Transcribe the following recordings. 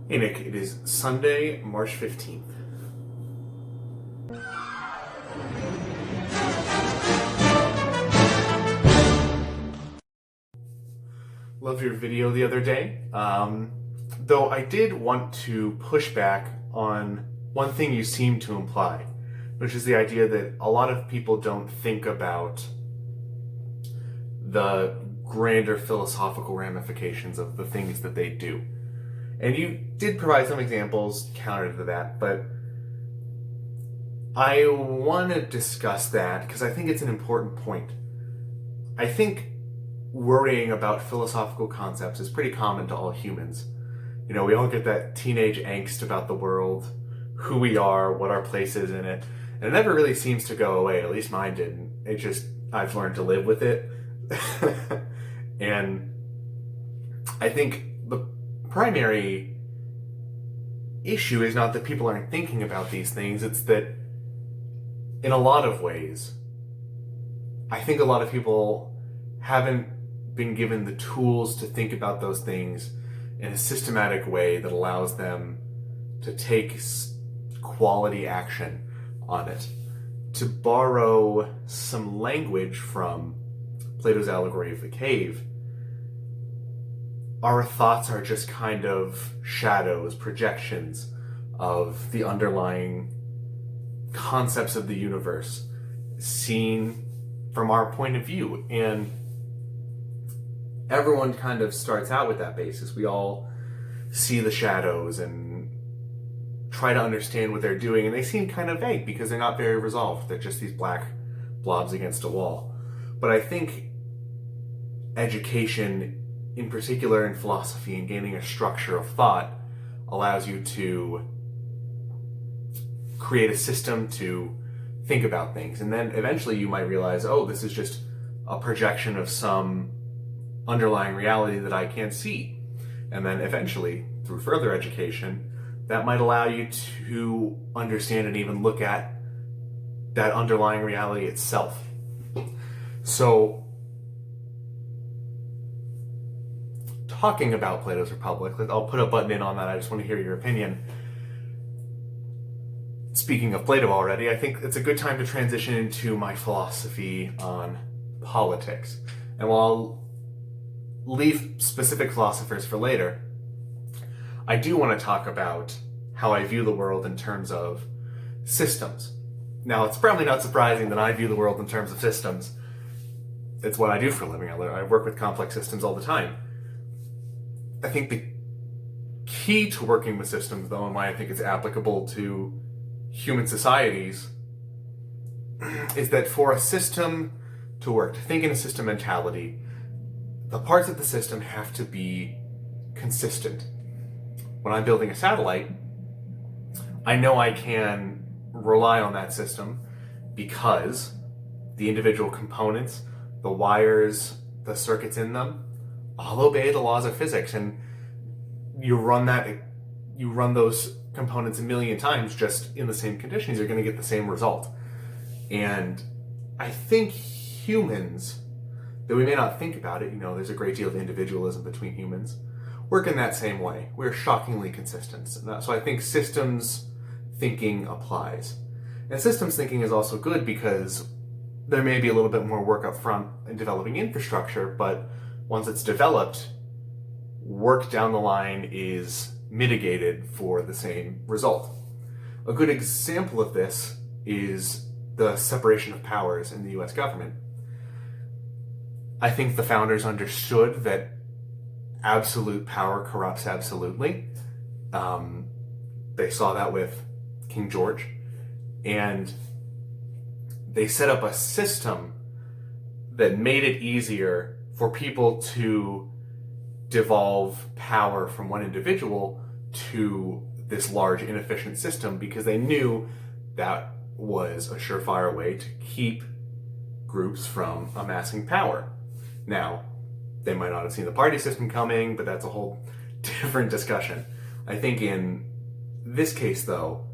Hey Nick, it is Sunday, March 15th. Love your video the other day. Though I did want to push back on one thing you seem to imply, which is the idea that a lot of people don't think about the grander philosophical ramifications of the things that they do. And you did provide some examples counter to that, but I want to discuss that because I think it's an important point. I think worrying about philosophical concepts is pretty common to all humans. You know, we all get that teenage angst about the world, who we are, what our place is in it, and it never really seems to go away, at least mine didn't. It just, I've learned to live with it. And I think the primary issue is not that people aren't thinking about these things, it's that in a lot of ways, I think a lot of people haven't been given the tools to think about those things in a systematic way that allows them to take quality action on it. To borrow some language from Plato's allegory of the cave, our thoughts are just kind of shadows, projections of the underlying concepts of the universe seen from our point of view. And everyone kind of starts out with that basis. We all see the shadows and try to understand what they're doing, and they seem kind of vague because they're not very resolved. They're just these black blobs against a wall. But I think education, in particular in philosophy and gaining a structure of thought, allows you to create a system to think about things. And then eventually you might realize, oh, this is just a projection of some underlying reality that I can't see. And then eventually, through further education, that might allow you to understand and even look at that underlying reality itself. So, talking about Plato's Republic, I'll put a button in on that, I just want to hear your opinion. Speaking of Plato already, I think it's a good time to transition into my philosophy on politics. And while I'll leave specific philosophers for later, I do want to talk about how I view the world in terms of systems. Now, it's probably not surprising that I view the world in terms of systems. It's what I do for a living. I work with complex systems all the time. I think the key to working with systems, though, and why I think it's applicable to human societies, is that for a system to work, to think in a system mentality, the parts of the system have to be consistent. When I'm building a satellite, I know I can rely on that system because the individual components, the wires, the circuits in them, all obey the laws of physics. And you run those components a million times just in the same conditions, you're going to get the same result. And I think humans, though we may not think about it, there's a great deal of individualism between humans, work in that same way. We're shockingly consistent. So I think systems thinking applies. And systems thinking is also good because there may be a little bit more work up front in developing infrastructure, but once it's developed, work down the line is mitigated for the same result. A good example of this is the separation of powers in the US government. I think the founders understood that absolute power corrupts absolutely. They saw that with King George, and they set up a system that made it easier for people to devolve power from one individual to this large inefficient system because they knew that was a surefire way to keep groups from amassing power. Now, they might not have seen the party system coming, but that's a whole different discussion. I think in this case, though,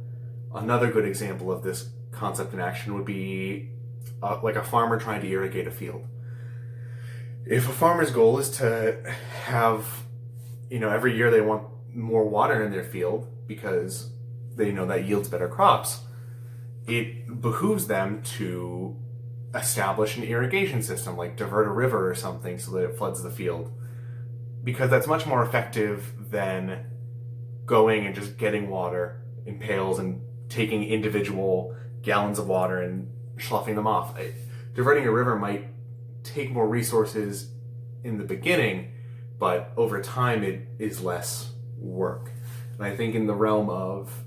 another good example of this concept in action would be like a farmer trying to irrigate a field. If a farmer's goal is to have, every year they want more water in their field because they know that yields better crops, it behooves them to establish an irrigation system, like divert a river or something so that it floods the field. Because that's much more effective than going and just getting water in pails and taking individual gallons of water and sloughing them off. Diverting a river might take more resources in the beginning, but over time it is less work. And I think in the realm of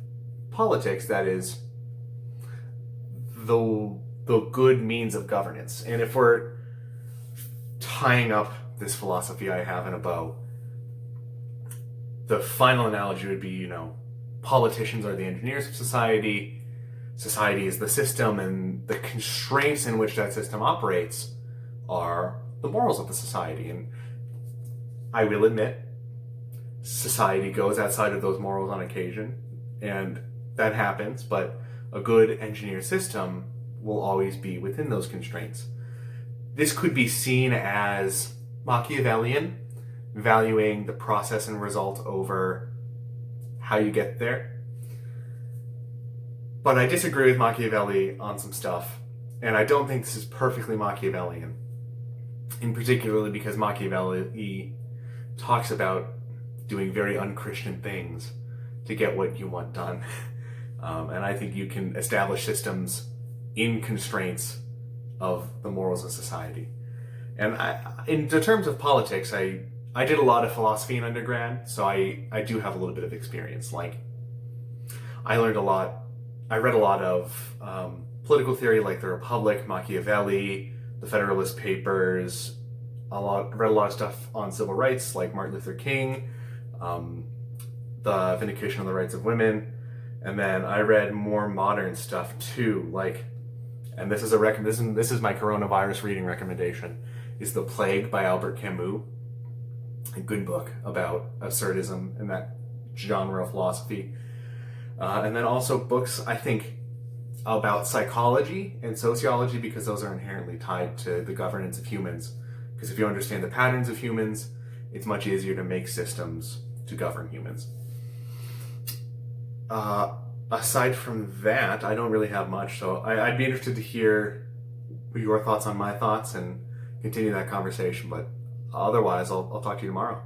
politics, that is the good means of governance. And if we're tying up this philosophy I have in a bow, the final analogy would be, politicians are the engineers of society, society is the system, and the constraints in which that system operates are the morals of the society. And I will admit, society goes outside of those morals on occasion, and that happens, but a good engineered system will always be within those constraints. This could be seen as Machiavellian, valuing the process and result over how you get there. But I disagree with Machiavelli on some stuff, and I don't think this is perfectly Machiavellian. In particular because Machiavelli talks about doing very unchristian things to get what you want done. And I think you can establish systems in constraints of the morals of society. And in terms of politics, I did a lot of philosophy in undergrad, so I do have a little bit of experience. Like, I read a lot of political theory, like the Republic, Machiavelli, the Federalist Papers, read a lot of stuff on civil rights, like Martin Luther King, the Vindication of the Rights of Women, and then I read more modern stuff too, like, and this is this is my coronavirus reading recommendation, is The Plague by Albert Camus. A good book about absurdism and that genre of philosophy. And then also books, I think, about psychology and sociology, because those are inherently tied to the governance of humans. Because if you understand the patterns of humans, it's much easier to make systems to govern humans. Aside from that, I don't really have much, so I'd be interested to hear your thoughts on my thoughts and continue that conversation, but otherwise, I'll talk to you tomorrow.